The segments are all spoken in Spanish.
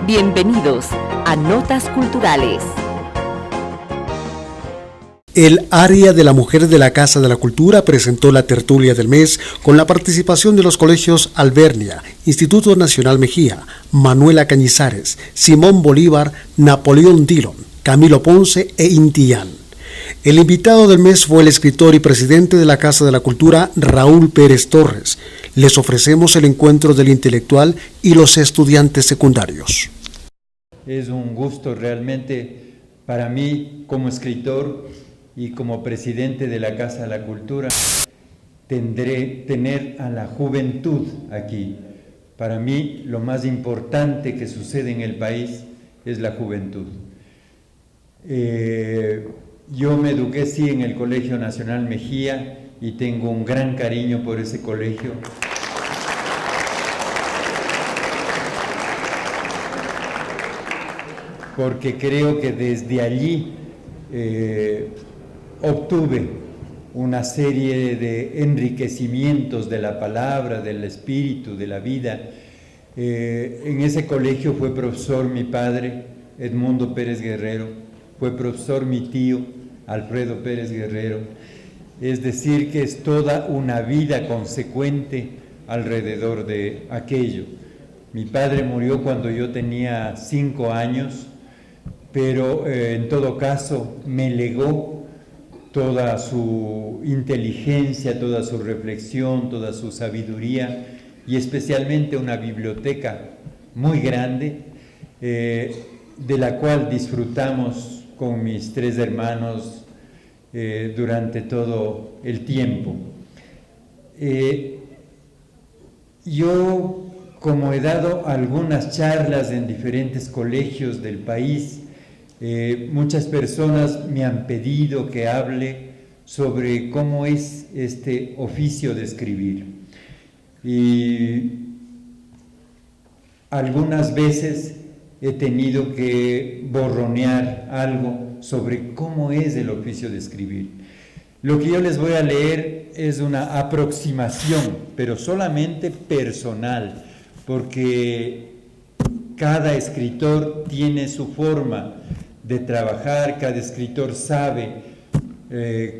Bienvenidos a Notas Culturales. El área de la mujer de la Casa de la Cultura presentó la tertulia del mes con la participación de los colegios Albernia, Instituto Nacional Mejía, Manuela Cañizares, Simón Bolívar, Napoleón Dillon, Camilo Ponce e Intillán. El invitado del mes fue el escritor y presidente de la Casa de la Cultura, Raúl Pérez Torres. Les ofrecemos el encuentro del intelectual y los estudiantes secundarios. Es un gusto realmente para mí como escritor y como presidente de la Casa de la Cultura tener a la juventud aquí. Para mí lo más importante que sucede en el país es la juventud. Yo me eduqué sí en el Colegio Nacional Mejía y tengo un gran cariño por ese colegio. Porque creo que desde allí obtuve una serie de enriquecimientos de la palabra, del espíritu, de la vida. En ese colegio fue profesor mi padre, Edmundo Pérez Guerrero, fue profesor mi tío, Alfredo Pérez Guerrero. Es decir, que es toda una vida consecuente alrededor de aquello. Mi padre murió cuando yo tenía 5 años, pero en todo caso me legó toda su inteligencia, toda su reflexión, toda su sabiduría y especialmente una biblioteca muy grande de la cual disfrutamos con mis 3 hermanos durante todo el tiempo. Yo, como he dado algunas charlas en diferentes colegios del país, muchas personas me han pedido que hable sobre cómo es este oficio de escribir. Y algunas veces he tenido que borronear algo sobre cómo es el oficio de escribir. Lo que yo les voy a leer es una aproximación, pero solamente personal, porque cada escritor tiene su forma de trabajar, cada escritor sabe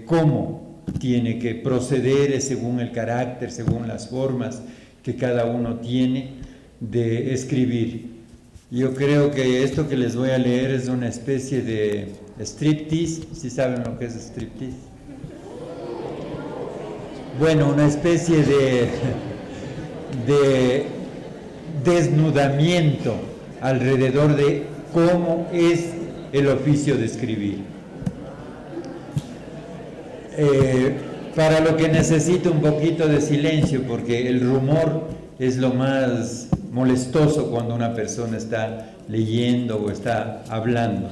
cómo tiene que proceder según el carácter, según las formas que cada uno tiene de escribir. Yo creo que esto que les voy a leer es una especie de striptease. ¿Sí saben lo que es striptease? Bueno, una especie de desnudamiento alrededor de cómo es el oficio de escribir. Para lo que necesito un poquito de silencio, porque el rumor es lo más molestoso cuando una persona está leyendo o está hablando.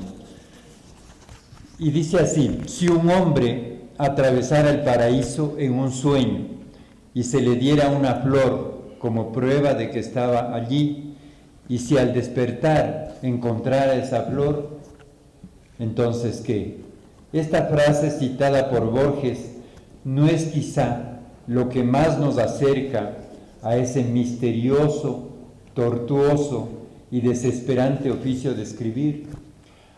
Y dice así: si un hombre atravesara el paraíso en un sueño y se le diera una flor como prueba de que estaba allí, y si al despertar encontrara esa flor, entonces ¿qué? Esta frase citada por Borges no es quizá lo que más nos acerca a ese misterioso, tortuoso y desesperante oficio de escribir.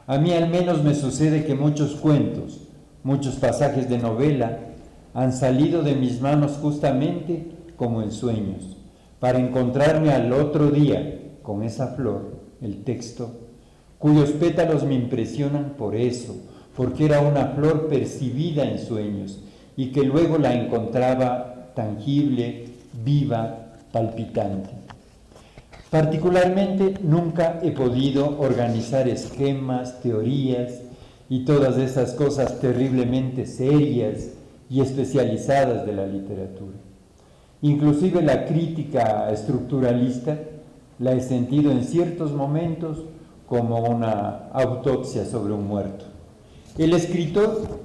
A mí al menos me sucede que muchos cuentos, muchos pasajes de novela han salido de mis manos justamente como en sueños, para encontrarme al otro día con esa flor, el texto, cuyos pétalos me impresionan por eso, porque era una flor percibida en sueños y que luego la encontraba tangible, viva, palpitante. Particularmente nunca he podido organizar esquemas, teorías y todas esas cosas terriblemente serias y especializadas de la literatura. Inclusive la crítica estructuralista la he sentido en ciertos momentos como una autopsia sobre un muerto. El escritor,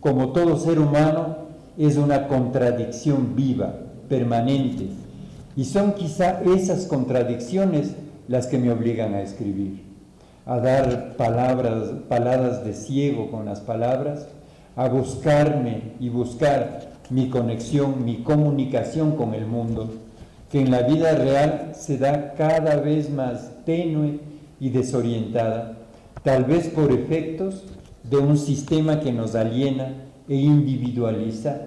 como todo ser humano, es una contradicción viva, permanente, y son quizá esas contradicciones las que me obligan a escribir, a dar paladas de ciego con las palabras, a buscarme y buscar mi conexión, mi comunicación con el mundo, que en la vida real se da cada vez más tenue y desorientada, tal vez por efectos de un sistema que nos aliena e individualiza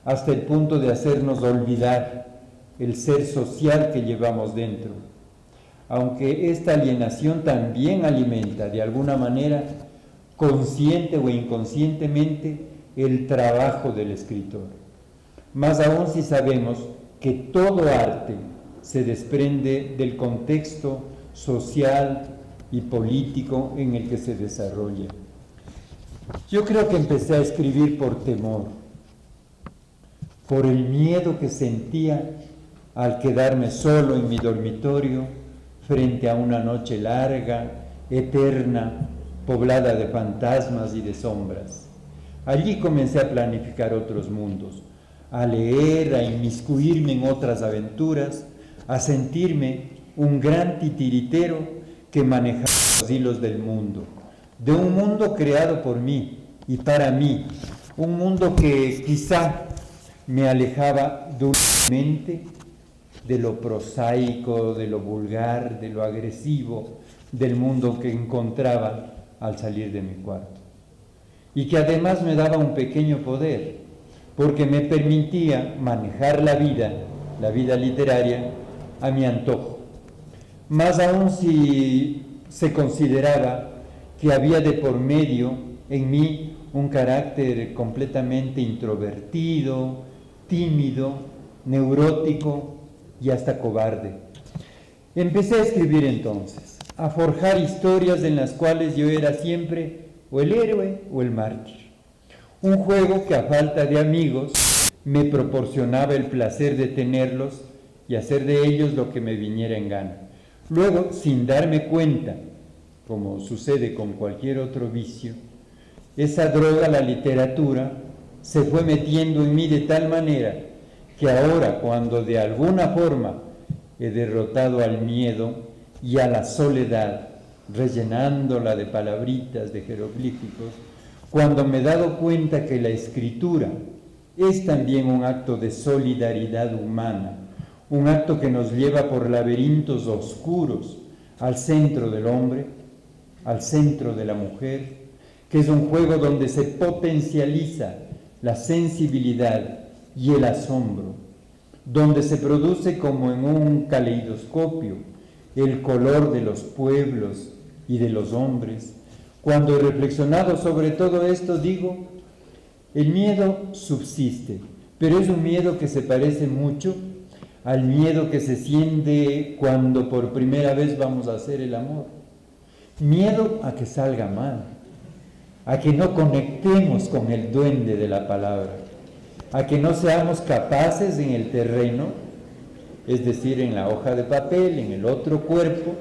hasta el punto de hacernos olvidar el ser social que llevamos dentro, aunque esta alienación también alimenta de alguna manera, consciente o inconscientemente, el trabajo del escritor. Más aún si sabemos que todo arte se desprende del contexto social y político en el que se desarrolla. Yo creo que empecé a escribir por temor, por el miedo que sentía al quedarme solo en mi dormitorio frente a una noche larga, eterna, poblada de fantasmas y de sombras. Allí comencé a planificar otros mundos, a leer, a inmiscuirme en otras aventuras, a sentirme un gran titiritero que manejaba los hilos del mundo, de un mundo creado por mí y para mí, un mundo que quizá me alejaba dulcemente de lo prosaico, de lo vulgar, de lo agresivo, del mundo que encontraba al salir de mi cuarto. Y que además me daba un pequeño poder, porque me permitía manejar la vida literaria, a mi antojo. Más aún si se consideraba que había de por medio en mí un carácter completamente introvertido, tímido, neurótico y hasta cobarde. Empecé a escribir entonces, a forjar historias en las cuales yo era siempre o el héroe o el mártir. Un juego que a falta de amigos me proporcionaba el placer de tenerlos y hacer de ellos lo que me viniera en gana. Luego, sin darme cuenta, como sucede con cualquier otro vicio, esa droga, la literatura, se fue metiendo en mí de tal manera que ahora, cuando de alguna forma he derrotado al miedo y a la soledad, rellenándola de palabritas, de jeroglíficos, cuando me he dado cuenta que la escritura es también un acto de solidaridad humana, un acto que nos lleva por laberintos oscuros al centro del hombre, al centro de la mujer, que es un juego donde se potencializa la sensibilidad y el asombro, donde se produce como en un caleidoscopio el color de los pueblos y de los hombres. Cuando he reflexionado sobre todo esto, digo, el miedo subsiste, pero es un miedo que se parece mucho al miedo que se siente cuando por primera vez vamos a hacer el amor. Miedo a que salga mal, a que no conectemos con el duende de la palabra, a que no seamos capaces en el terreno, es decir, en la hoja de papel, en el otro cuerpo,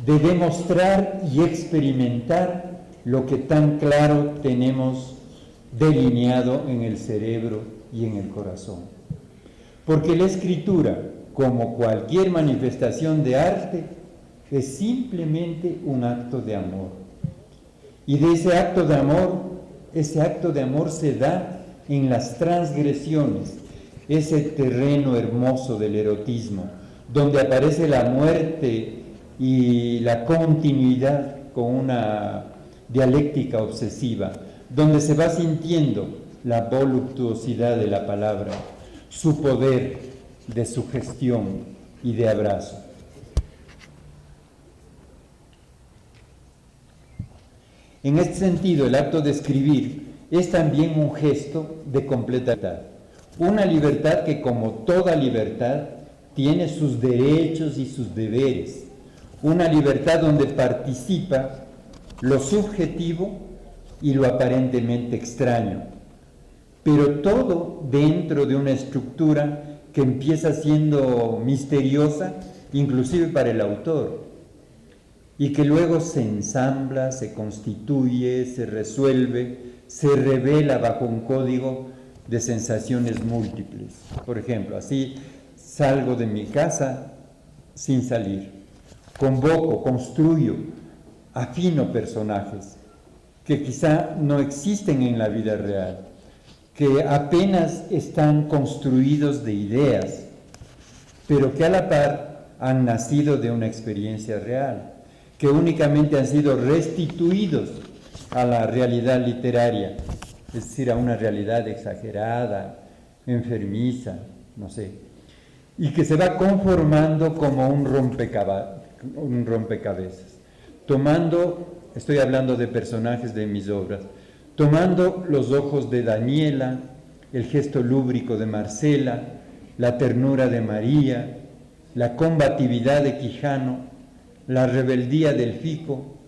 de demostrar y experimentar lo que tan claro tenemos delineado en el cerebro y en el corazón. Porque la escritura, como cualquier manifestación de arte, es simplemente un acto de amor. Y de ese acto de amor se da en las transgresiones, ese terreno hermoso del erotismo, donde aparece la muerte y la continuidad con una dialéctica obsesiva, donde se va sintiendo la voluptuosidad de la palabra, su poder de sugestión y de abrazo. En este sentido, el acto de escribir es también un gesto de completa libertad, una libertad que, como toda libertad, tiene sus derechos y sus deberes, una libertad donde participa lo subjetivo y lo aparentemente extraño, pero todo dentro de una estructura que empieza siendo misteriosa, inclusive para el autor, y que luego se ensambla, se constituye, se resuelve, se revela bajo un código de sensaciones múltiples. Por ejemplo, así salgo de mi casa sin salir, convoco, construyo, afino personajes que quizá no existen en la vida real, que apenas están construidos de ideas, pero que a la par han nacido de una experiencia real, que únicamente han sido restituidos a la realidad literaria, es decir, a una realidad exagerada, enfermiza, no sé, y que se va conformando como un rompecabezas, estoy hablando de personajes de mis obras, tomando los ojos de Daniela, el gesto lúbrico de Marcela, la ternura de María, la combatividad de Quijano, la rebeldía del Fico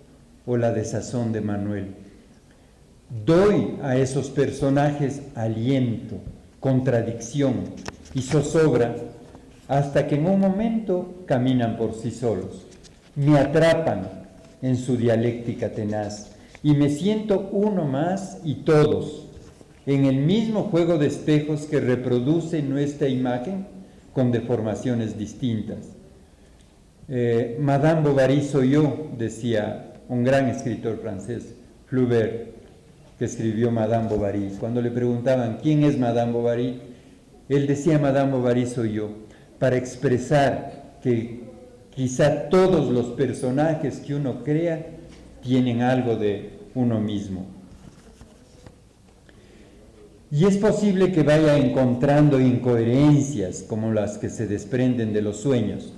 o la desazón de Manuel. Doy a esos personajes aliento, contradicción y zozobra hasta que en un momento caminan por sí solos, me atrapan en su dialéctica tenaz y me siento uno más y todos en el mismo juego de espejos que reproduce nuestra imagen con deformaciones distintas. Madame Bovary soy yo, decía un gran escritor francés, Flaubert, que escribió Madame Bovary. Cuando le preguntaban quién es Madame Bovary, él decía Madame Bovary soy yo, para expresar que quizá todos los personajes que uno crea tienen algo de uno mismo. Y es posible que vaya encontrando incoherencias como las que se desprenden de los sueños,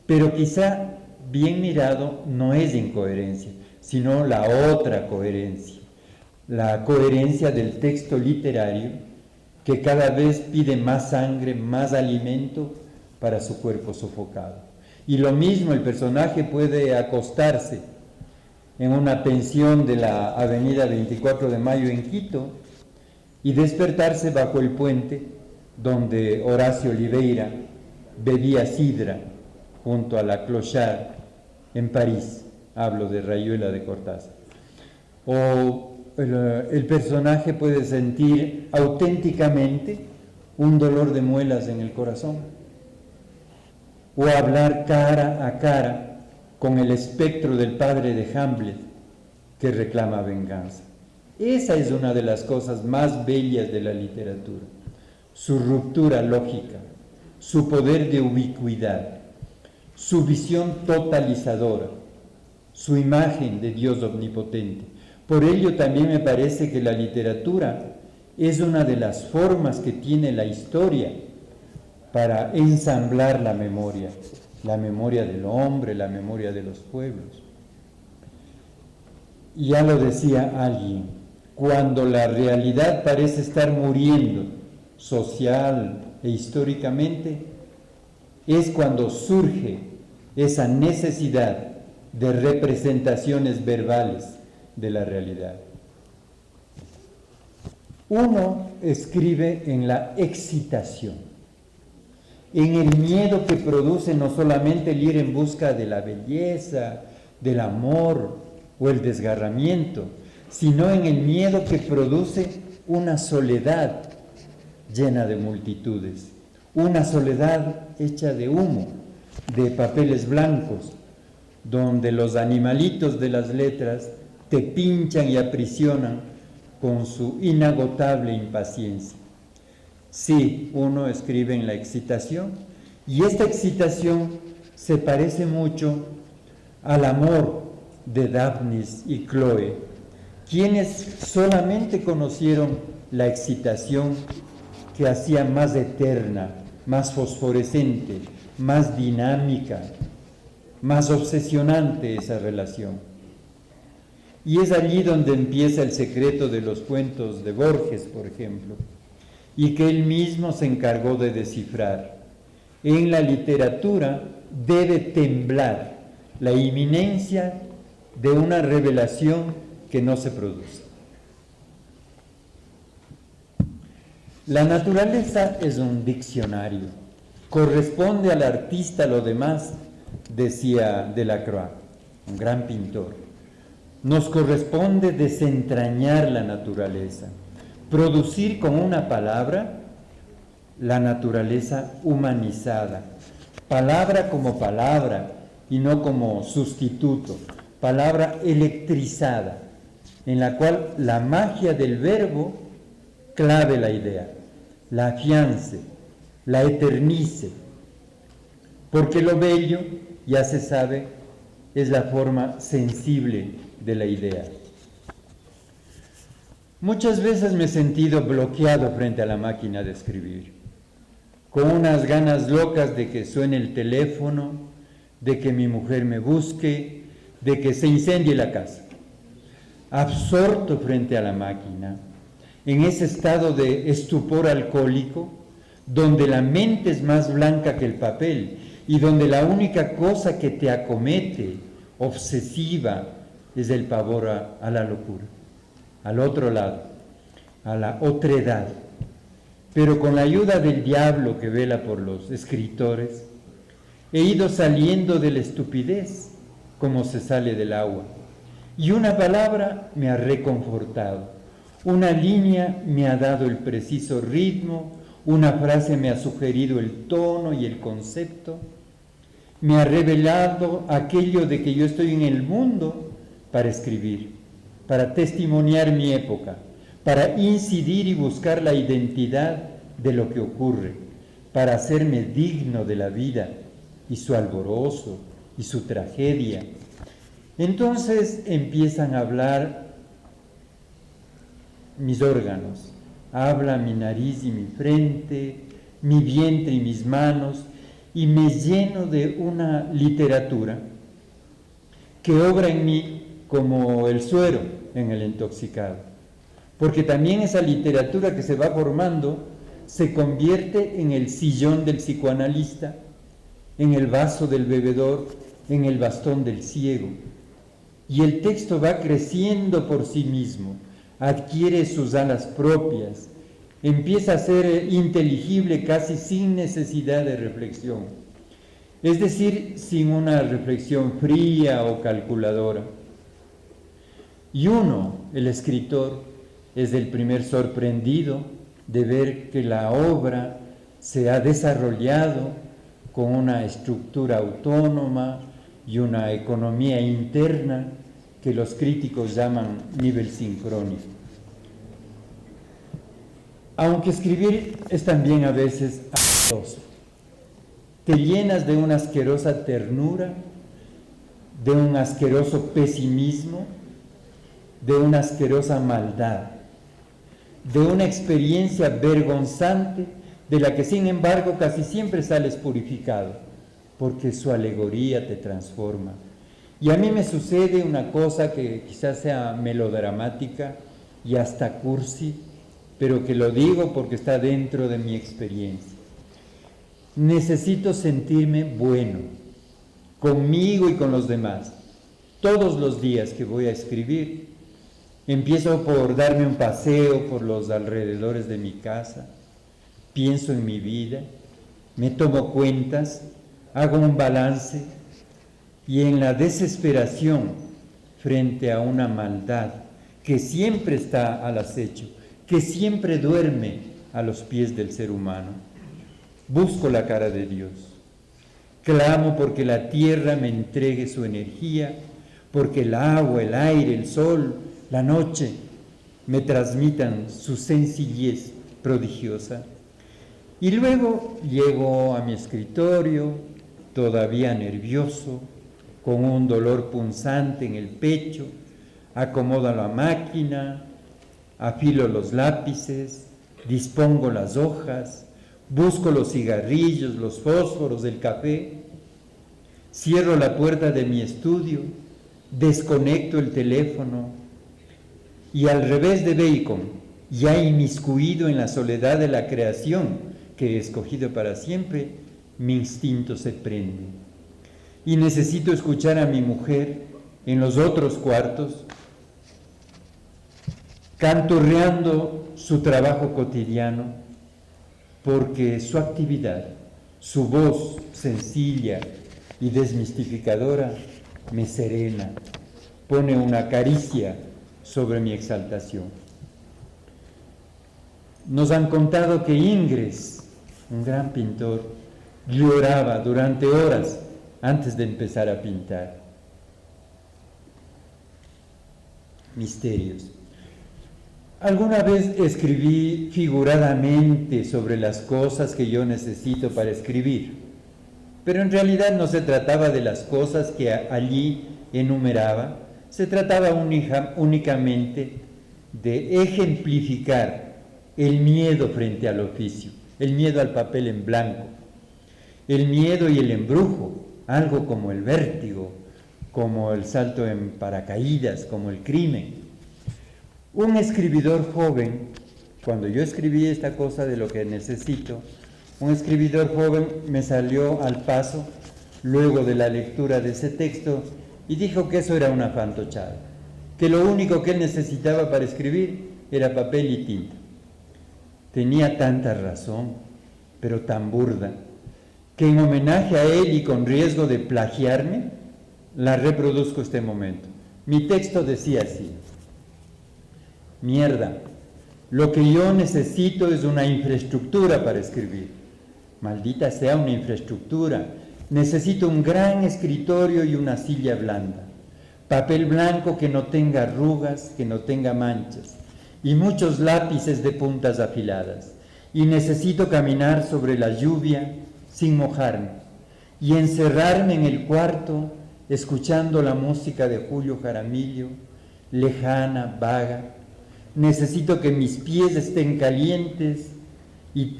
pero quizá, bien mirado, no es incoherencia, sino la otra coherencia, la coherencia del texto literario que cada vez pide más sangre, más alimento para su cuerpo sofocado. Y lo mismo, el personaje puede acostarse en una pensión de la avenida 24 de Mayo en Quito y despertarse bajo el puente donde Horacio Oliveira bebía sidra junto a la Clochard en París, hablo de Rayuela de Cortázar. O el personaje puede sentir auténticamente un dolor de muelas en el corazón, o hablar cara a cara con el espectro del padre de Hamlet que reclama venganza. Esa es una de las cosas más bellas de la literatura, su ruptura lógica, su poder de ubicuidad, su visión totalizadora, su imagen de Dios omnipotente. Por ello también me parece que la literatura es una de las formas que tiene la historia para ensamblar la memoria del hombre, la memoria de los pueblos. Y ya lo decía alguien, cuando la realidad parece estar muriendo social e históricamente, es cuando surge esa necesidad de representaciones verbales de la realidad. Uno escribe en la excitación, en el miedo que produce no solamente el ir en busca de la belleza, del amor o el desgarramiento, sino en el miedo que produce una soledad llena de multitudes, una soledad hecha de humo, de papeles blancos, donde los animalitos de las letras te pinchan y aprisionan con su inagotable impaciencia. Sí, uno escribe en la excitación, y esta excitación se parece mucho al amor de Daphnis y Chloe, quienes solamente conocieron la excitación que hacía más eterna, más fosforescente, más dinámica, más obsesionante esa relación. Y es allí donde empieza el secreto de los cuentos de Borges, por ejemplo, y que él mismo se encargó de descifrar. En la literatura debe temblar la inminencia de una revelación que no se produce. La naturaleza es un diccionario, corresponde al artista lo demás, decía Delacroix, un gran pintor. Nos corresponde desentrañar la naturaleza, producir con una palabra la naturaleza humanizada, palabra como palabra y no como sustituto, palabra electrizada, en la cual la magia del verbo clave la idea, la afiance, la eternice, porque lo bello, ya se sabe, es la forma sensible de la idea. Muchas veces me he sentido bloqueado frente a la máquina de escribir, con unas ganas locas de que suene el teléfono, de que mi mujer me busque, de que se incendie la casa. Absorto frente a la máquina, en ese estado de estupor alcohólico, donde la mente es más blanca que el papel y donde la única cosa que te acomete, obsesiva, es el pavor a la locura, al otro lado, a la otredad. Pero con la ayuda del diablo que vela por los escritores, he ido saliendo de la estupidez como se sale del agua. Y una palabra me ha reconfortado, una línea me ha dado el preciso ritmo, una frase me ha sugerido el tono y el concepto, me ha revelado aquello de que yo estoy en el mundo para escribir, para testimoniar mi época, para incidir y buscar la identidad de lo que ocurre, para hacerme digno de la vida y su alborozo y su tragedia. Entonces empiezan a hablar mis órganos, habla mi nariz y mi frente, mi vientre y mis manos, y me lleno de una literatura que obra en mí como el suero en el intoxicado, porque también esa literatura que se va formando se convierte en el sillón del psicoanalista, en el vaso del bebedor, en el bastón del ciego, y el texto va creciendo por sí mismo, adquiere sus alas propias, empieza a ser inteligible casi sin necesidad de reflexión, es decir, sin una reflexión fría o calculadora. Y uno, el escritor, es el primer sorprendido de ver que la obra se ha desarrollado con una estructura autónoma y una economía interna que los críticos llaman nivel sincrónico. Aunque escribir es también a veces asqueroso, te llenas de una asquerosa ternura, de un asqueroso pesimismo, de una asquerosa maldad, de una experiencia vergonzante de la que sin embargo casi siempre sales purificado, porque su alegoría te transforma. Y a mí me sucede una cosa que quizás sea melodramática y hasta cursi, pero que lo digo porque está dentro de mi experiencia. Necesito sentirme bueno, conmigo y con los demás. Todos los días que voy a escribir, empiezo por darme un paseo por los alrededores de mi casa, pienso en mi vida, me tomo cuentas, hago un balance y en la desesperación frente a una maldad que siempre está al acecho, que siempre duerme a los pies del ser humano, busco la cara de Dios, clamo porque la tierra me entregue su energía, porque el agua, el aire, el sol, la noche me transmitan su sencillez prodigiosa. Y luego llego a mi escritorio, todavía nervioso, con un dolor punzante en el pecho, acomodo la máquina, afilo los lápices, dispongo las hojas, busco los cigarrillos, los fósforos, el café, cierro la puerta de mi estudio, desconecto el teléfono y al revés de Bacon, ya inmiscuido en la soledad de la creación que he escogido para siempre, mi instinto se prende. Y necesito escuchar a mi mujer en los otros cuartos, canturreando su trabajo cotidiano, porque su actividad, su voz sencilla y desmistificadora me serena, pone una caricia sobre mi exaltación. Nos han contado que Ingres, un gran pintor, lloraba durante horas antes de empezar a pintar. Misterios. Alguna vez escribí figuradamente sobre las cosas que yo necesito para escribir. Pero en realidad no se trataba de las cosas que allí enumeraba, se trataba únicamente de ejemplificar el miedo frente al oficio, el miedo al papel en blanco, el miedo y el embrujo, algo como el vértigo, como el salto en paracaídas, como el crimen. Un escribidor joven, cuando yo escribí esta cosa de lo que necesito, un escribidor joven me salió al paso luego de la lectura de ese texto y dijo que eso era una fantochada, que lo único que él necesitaba para escribir era papel y tinta. Tenía tanta razón, pero tan burda, que en homenaje a él y con riesgo de plagiarme, la reproduzco este momento. Mi texto decía así: mierda, lo que yo necesito es una infraestructura para escribir. Maldita sea una infraestructura. Necesito un gran escritorio y una silla blanda, papel blanco que no tenga arrugas, que no tenga manchas, y muchos lápices de puntas afiladas. Y necesito caminar sobre la lluvia sin mojarme, y encerrarme en el cuarto escuchando la música de Julio Jaramillo, lejana, vaga. Necesito que mis pies estén calientes y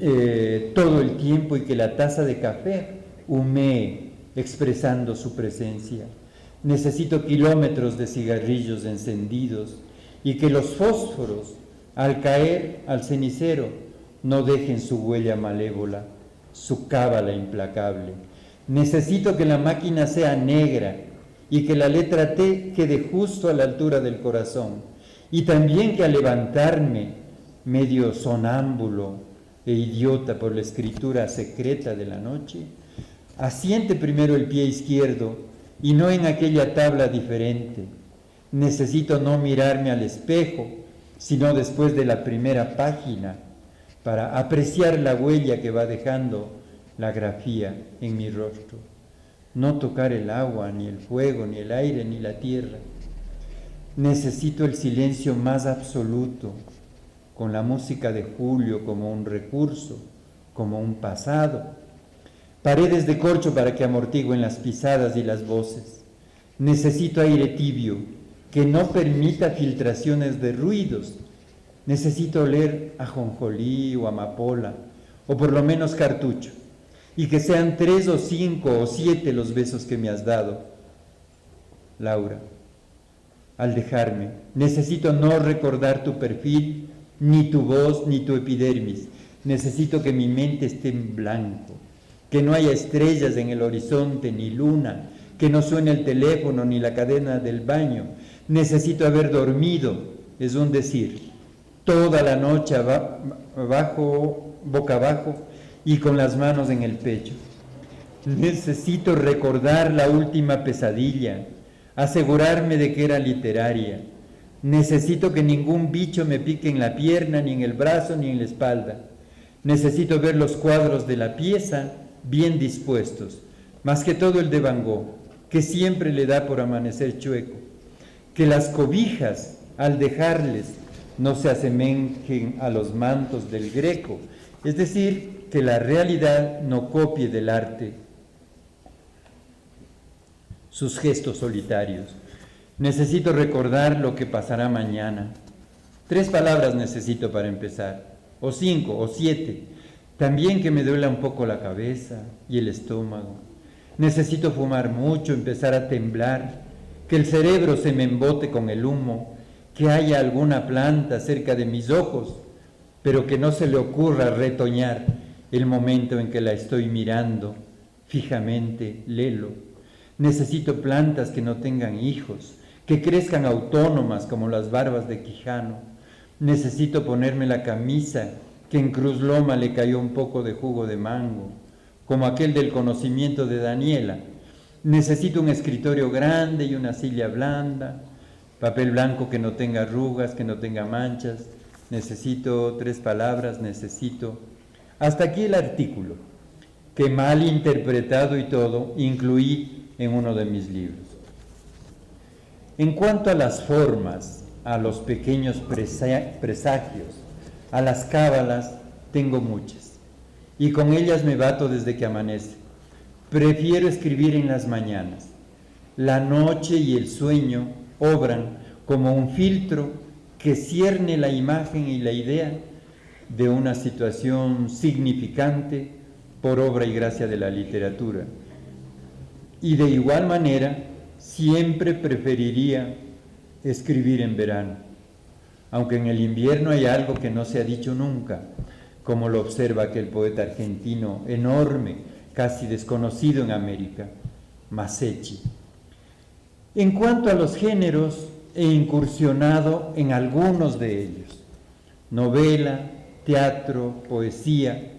todo el tiempo, y que la taza de café humee expresando su presencia. Necesito kilómetros de cigarrillos encendidos y que los fósforos, al caer al cenicero, no dejen su huella malévola, su cábala implacable. Necesito que la máquina sea negra y que la letra T quede justo a la altura del corazón, y también que al levantarme, medio sonámbulo e idiota por la escritura secreta de la noche, asiente primero el pie izquierdo y no en aquella tabla diferente. Necesito no mirarme al espejo, sino después de la primera página, para apreciar la huella que va dejando la grafía en mi rostro. No tocar el agua, ni el fuego, ni el aire, ni la tierra. Necesito el silencio más absoluto, con la música de Julio como un recurso, como un pasado. Paredes de corcho para que amortiguen las pisadas y las voces. Necesito aire tibio, que no permita filtraciones de ruidos. Necesito oler ajonjolí o amapola, o por lo menos cartucho, y que sean 3 o 5 o 7 los besos que me has dado, Laura. Al dejarme, necesito no recordar tu perfil, ni tu voz, ni tu epidermis. Necesito que mi mente esté en blanco, que no haya estrellas en el horizonte, ni luna, que no suene el teléfono, ni la cadena del baño. Necesito haber dormido, es un decir, toda la noche boca abajo y con las manos en el pecho. Necesito recordar la última pesadilla, asegurarme de que era literaria. Necesito que ningún bicho me pique en la pierna, ni en el brazo, ni en la espalda. Necesito ver los cuadros de la pieza bien dispuestos, más que todo el de Van Gogh, que siempre le da por amanecer chueco. Que las cobijas, al dejarles, no se asemejen a los mantos del Greco, es decir, que la realidad no copie del arte sus gestos solitarios. Necesito recordar lo que pasará mañana. 3 palabras necesito para empezar, o 5 o 7. También que me duela un poco la cabeza y el estómago. Necesito fumar mucho, empezar a temblar, que el cerebro se me embote con el humo, que haya alguna planta cerca de mis ojos, pero que no se le ocurra retoñar el momento en que la estoy mirando fijamente, lelo. Necesito plantas que no tengan hijos, que crezcan autónomas como las barbas de Quijano. Necesito ponerme la camisa que en Cruz Loma le cayó un poco de jugo de mango, como aquel del conocimiento de Daniela. Necesito un escritorio grande y una silla blanda, papel blanco que no tenga arrugas, que no tenga manchas. Necesito 3 palabras, necesito... Hasta aquí el artículo, que mal interpretado y todo, incluí en uno de mis libros. En cuanto a las formas, a los pequeños presagios, a las cábalas, tengo muchas, y con ellas me bato desde que amanece. prefiero escribir en las mañanas. La noche y el sueño obran como un filtro que cierne la imagen y la idea de una situación significante por obra y gracia de la literatura. Y de igual manera, siempre preferiría escribir en verano, aunque en el invierno hay algo que no se ha dicho nunca, como lo observa aquel poeta argentino enorme, casi desconocido en América, Massetti. En cuanto a los géneros, he incursionado en algunos de ellos: novela, teatro, poesía,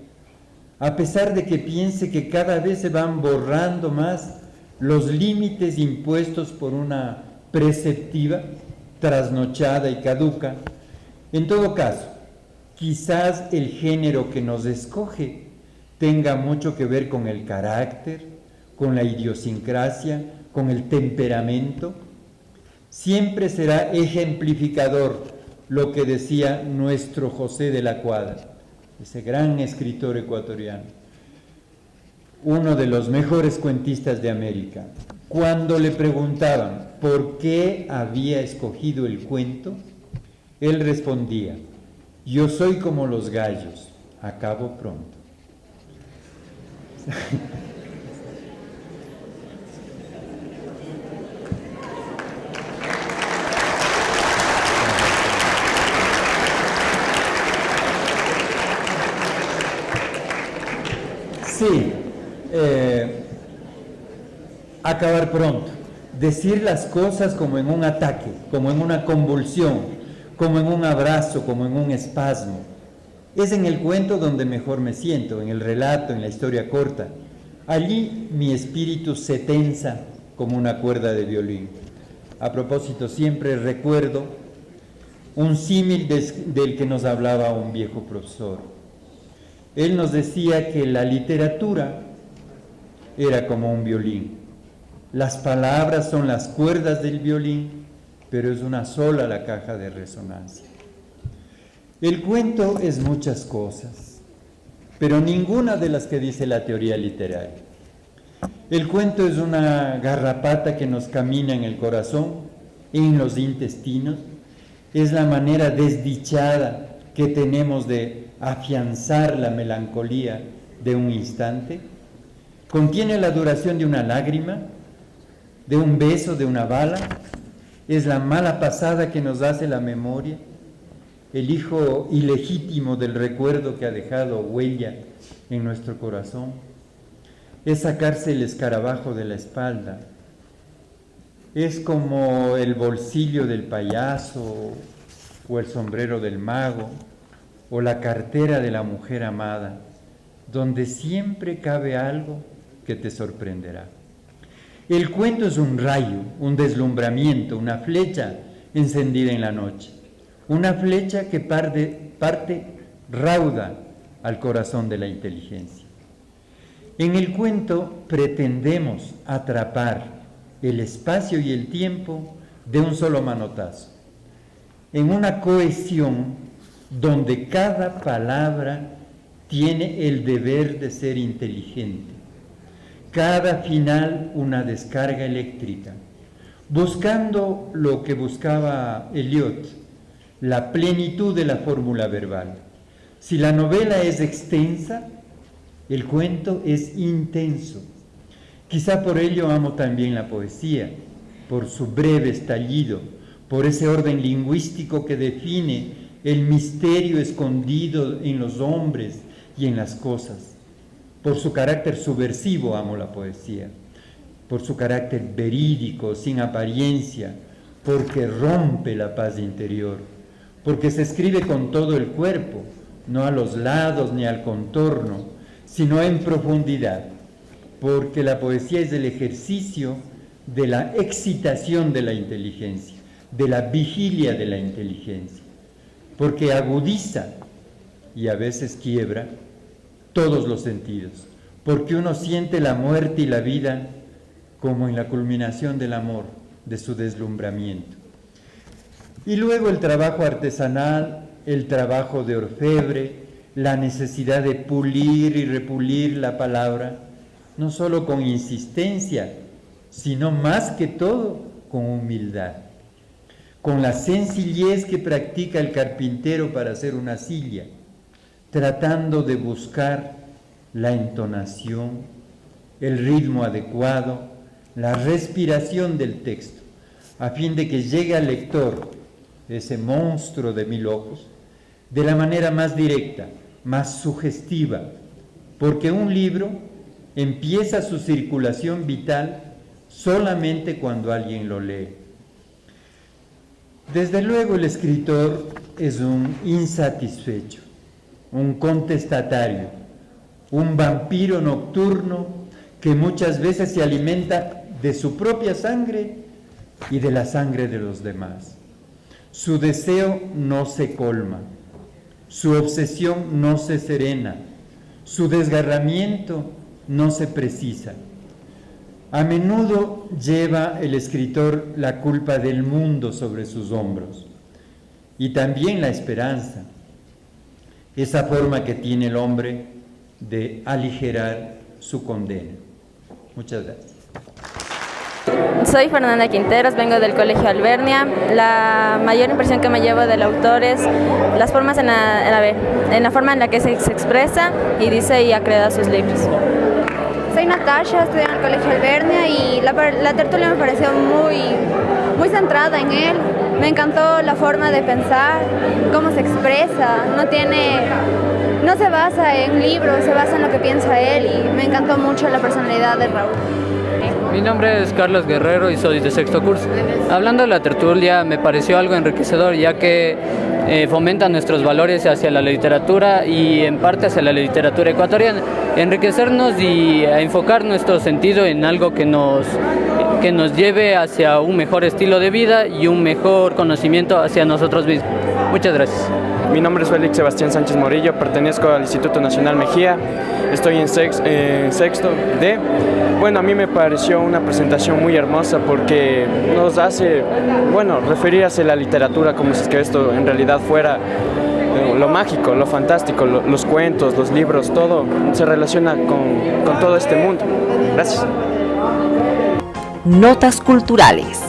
a pesar de que piense que cada vez se van borrando más los límites impuestos por una preceptiva, trasnochada y caduca. En todo caso, quizás el género que nos escoge tenga mucho que ver con el carácter, con la idiosincrasia, con el temperamento. Siempre será ejemplificador lo que decía nuestro José de la Cuadra, ese gran escritor ecuatoriano, uno de los mejores cuentistas de América. Cuando le preguntaban por qué había escogido el cuento, él respondía: yo soy como los gallos, acabo pronto. Sí, acabar pronto, decir las cosas como en un ataque, como en una convulsión, como en un abrazo, como en un espasmo. Es en el cuento donde mejor me siento, en el relato, en la historia corta. Allí mi espíritu se tensa como una cuerda de violín. A propósito, siempre recuerdo un símil del que nos hablaba un viejo profesor. Él nos decía que la literatura era como un violín. Las palabras son las cuerdas del violín, pero es una sola la caja de resonancia. El cuento es muchas cosas, pero ninguna de las que dice la teoría literaria. El cuento es una garrapata que nos camina en el corazón, en los intestinos. Es la manera desdichada que tenemos de afianzar la melancolía de un instante. Contiene la duración de una lágrima, de un beso, de una bala. Es la mala pasada que nos hace la memoria, el hijo ilegítimo del recuerdo que ha dejado huella en nuestro corazón. Es sacarse el escarabajo de la espalda. Es como el bolsillo del payaso, o el sombrero del mago, o la cartera de la mujer amada, donde siempre cabe algo que te sorprenderá. El cuento es un rayo, un deslumbramiento, una flecha encendida en la noche, una flecha que parte rauda al corazón de la inteligencia. En el cuento pretendemos atrapar el espacio y el tiempo de un solo manotazo, en una cohesión donde cada palabra tiene el deber de ser inteligente, cada final una descarga eléctrica, buscando lo que buscaba Eliot, la plenitud de la fórmula verbal. Si la novela es extensa, el cuento es intenso. Quizá por ello amo también la poesía, por su breve estallido, por ese orden lingüístico que define el misterio escondido en los hombres y en las cosas. Por su carácter subversivo amo la poesía, por su carácter verídico, sin apariencia, porque rompe la paz interior, porque se escribe con todo el cuerpo, no a los lados ni al contorno, sino en profundidad, porque la poesía es el ejercicio de la excitación de la inteligencia, de la vigilia de la inteligencia, porque agudiza y a veces quiebra todos los sentidos, porque uno siente la muerte y la vida como en la culminación del amor, de su deslumbramiento. Y luego el trabajo artesanal, el trabajo de orfebre, la necesidad de pulir y repulir la palabra, no solo con insistencia, sino más que todo con humildad, con la sencillez que practica el carpintero para hacer una silla, tratando de buscar la entonación, el ritmo adecuado, la respiración del texto, a fin de que llegue al lector, ese monstruo de 1000 ojos, de la manera más directa, más sugestiva, porque un libro empieza su circulación vital solamente cuando alguien lo lee. Desde luego el escritor es un insatisfecho, un contestatario, un vampiro nocturno que muchas veces se alimenta de su propia sangre y de la sangre de los demás. Su deseo no se colma, su obsesión no se serena, su desgarramiento no se precisa. A menudo lleva el escritor la culpa del mundo sobre sus hombros y también la esperanza, esa forma que tiene el hombre de aligerar su condena. Muchas gracias. Soy Fernanda Quinteros, vengo del Colegio Albernia. La mayor impresión que me llevo del autor es las formas en la forma en la que se expresa y dice y acreda sus libros. Soy Natasha, estudio en el Colegio Albernia y la tertulia me pareció muy centrada en él. Me encantó la forma de pensar, cómo se expresa, no se basa en libros, se basa en lo que piensa él y me encantó mucho la personalidad de Raúl. Mi nombre es Carlos Guerrero y soy de sexto curso. Hablando de la tertulia, me pareció algo enriquecedor, ya que fomenta nuestros valores hacia la literatura y en parte hacia la literatura ecuatoriana. Enriquecernos y a enfocar nuestro sentido en algo que nos lleve hacia un mejor estilo de vida y un mejor conocimiento hacia nosotros mismos. Muchas gracias. Mi nombre es Félix Sebastián Sánchez Morillo, pertenezco al Instituto Nacional Mejía, estoy en sexto D. Bueno, a mí me pareció una presentación muy hermosa porque nos hace, referir hacia la literatura como si es que esto en realidad fuera lo mágico, lo fantástico, los cuentos, los libros, todo se relaciona con todo este mundo. Gracias. Notas culturales.